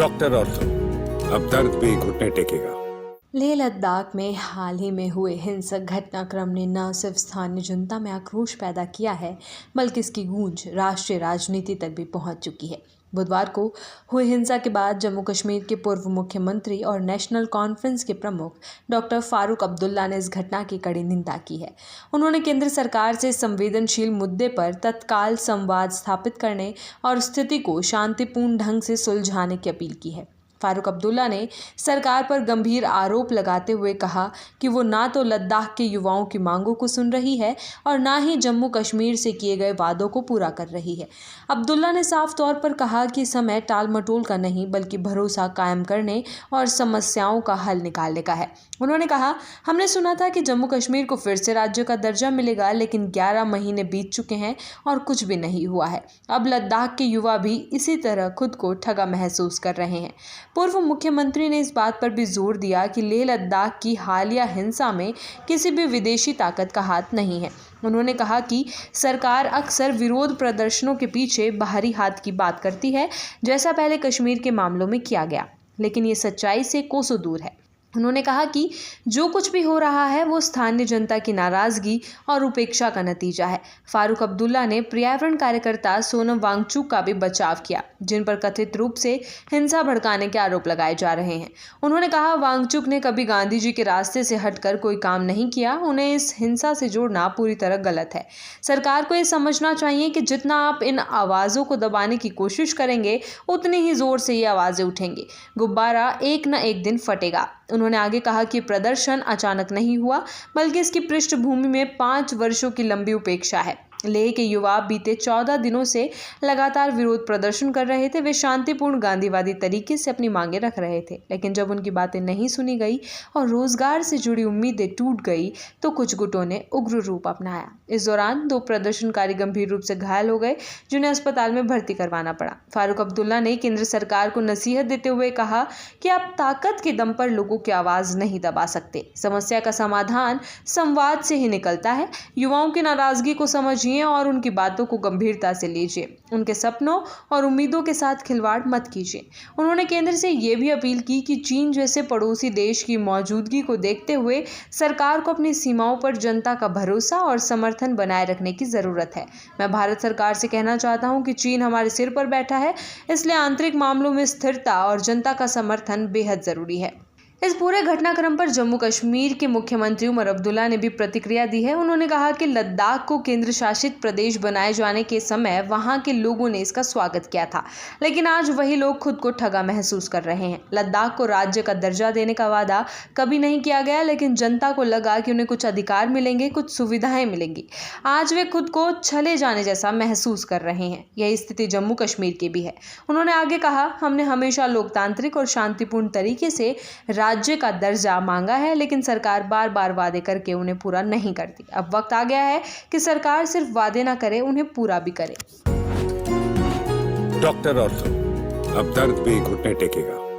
Doctor ortho, अब दर्द भी घुटने टेकेगा। लेह लद्दाख में हाल ही में हुए हिंसक घटनाक्रम ने न सिर्फ स्थानीय जनता में आक्रोश पैदा किया है, बल्कि इसकी गूंज राष्ट्रीय राजनीति तक भी पहुंच चुकी है। बुधवार को हुई हिंसा के बाद जम्मू कश्मीर के पूर्व मुख्यमंत्री और नेशनल कॉन्फ्रेंस के प्रमुख डॉक्टर फारूक अब्दुल्ला ने इस घटना की कड़ी निंदा की है। उन्होंने केंद्र सरकार से संवेदनशील मुद्दे पर तत्काल संवाद स्थापित करने और स्थिति को शांतिपूर्ण ढंग से सुलझाने की अपील की है। फारूक अब्दुल्ला ने सरकार पर गंभीर आरोप लगाते हुए कहा कि वो ना तो लद्दाख के युवाओं की मांगों को सुन रही है और ना ही जम्मू कश्मीर से किए गए वादों को पूरा कर रही है। अब्दुल्ला ने साफ तौर पर कहा कि समय टाल मटोल का नहीं, बल्कि भरोसा कायम करने और समस्याओं का हल निकालने का है। उन्होंने कहा, हमने सुना था कि जम्मू कश्मीर को फिर से राज्य का दर्जा मिलेगा, लेकिन 11 महीने बीत चुके हैं और कुछ भी नहीं हुआ है। अब लद्दाख के युवा भी इसी तरह खुद को ठगा महसूस कर रहे हैं। पूर्व मुख्यमंत्री ने इस बात पर भी जोर दिया कि लेह लद्दाख की हालिया हिंसा में किसी भी विदेशी ताकत का हाथ नहीं है। उन्होंने कहा कि सरकार अक्सर विरोध प्रदर्शनों के पीछे बाहरी हाथ की बात करती है, जैसा पहले कश्मीर के मामलों में किया गया, लेकिन ये सच्चाई से कोसों दूर है। उन्होंने कहा कि जो कुछ भी हो रहा है वो स्थानीय जनता की नाराजगी और उपेक्षा का नतीजा है। फारूक अब्दुल्ला ने पर्यावरण कार्यकर्ता सोनम वांगचुक का भी बचाव किया, जिन पर कथित रूप से हिंसा भड़काने के आरोप लगाए जा रहे हैं। उन्होंने कहा, वांगचुक ने कभी गांधी जी के रास्ते से हटकर कोई काम नहीं किया। उन्हें इस हिंसा से जोड़ना पूरी तरह गलत है। सरकार को ये समझना चाहिए कि जितना आप इन आवाज़ों को दबाने की कोशिश करेंगे, उतनी ही जोर से ये आवाज़ें उठेंगी। गुब्बारा एक न एक दिन फटेगा। उन्होंने आगे कहा कि प्रदर्शन अचानक नहीं हुआ, बल्कि इसकी पृष्ठभूमि में 5 वर्षों की लंबी उपेक्षा है। लेह के युवा बीते 14 दिनों से लगातार विरोध प्रदर्शन कर रहे थे। वे शांतिपूर्ण गांधीवादी तरीके से अपनी मांगें रख रहे थे, लेकिन जब उनकी बातें नहीं सुनी गई और रोजगार से जुड़ी उम्मीदें टूट गई, तो कुछ गुटों ने उग्र रूप अपनाया। इस दौरान 2 प्रदर्शनकारी गंभीर रूप से घायल हो गए, जिन्हें अस्पताल में भर्ती करवाना पड़ा। फारूक अब्दुल्ला ने केंद्र सरकार को नसीहत देते हुए कहा कि आप ताकत के दम पर लोगों की आवाज़ नहीं दबा सकते। समस्या का समाधान संवाद से ही निकलता है। युवाओं की नाराजगी को समझिए और उनकी बातों को गंभीरता से लीजिए। उनके सपनों और उम्मीदों के साथ खिलवाड़ मत कीजिए। उन्होंने केंद्र से ये भी अपील की कि चीन जैसे पड़ोसी देश की मौजूदगी को देखते हुए सरकार को अपनी सीमाओं पर जनता का भरोसा और समर्थन बनाए रखने की जरूरत है। मैं भारत सरकार से कहना चाहता हूं कि चीन हमारे सिर पर बैठा है, इसलिए आंतरिक मामलों में स्थिरता और जनता का समर्थन बेहद जरूरी है। इस पूरे घटनाक्रम पर जम्मू कश्मीर के मुख्यमंत्री उमर अब्दुल्ला ने भी प्रतिक्रिया दी है। उन्होंने कहा कि लद्दाख को केंद्र शासित प्रदेश बनाए जाने के समय वहां के लोगों ने इसका स्वागत किया था, लेकिन आज वही लोग खुद को ठगा महसूस कर रहे हैं। लद्दाख को राज्य का दर्जा देने का वादा कभी नहीं किया गया, लेकिन जनता को लगा कि उन्हें कुछ अधिकार मिलेंगे, कुछ सुविधाएं मिलेंगी। आज वे खुद को छले जाने जैसा महसूस कर रहे हैं। यही स्थिति जम्मू कश्मीर की भी है। उन्होंने आगे कहा, हमने हमेशा लोकतांत्रिक और शांतिपूर्ण तरीके से राज्य का दर्जा मांगा है, लेकिन सरकार बार बार वादे करके उन्हें पूरा नहीं करती। अब वक्त आ गया है कि सरकार सिर्फ वादे ना करे, उन्हें पूरा भी करे। डॉक्टर ऑर्थो, अब दर्द भी घुटने टेकेगा।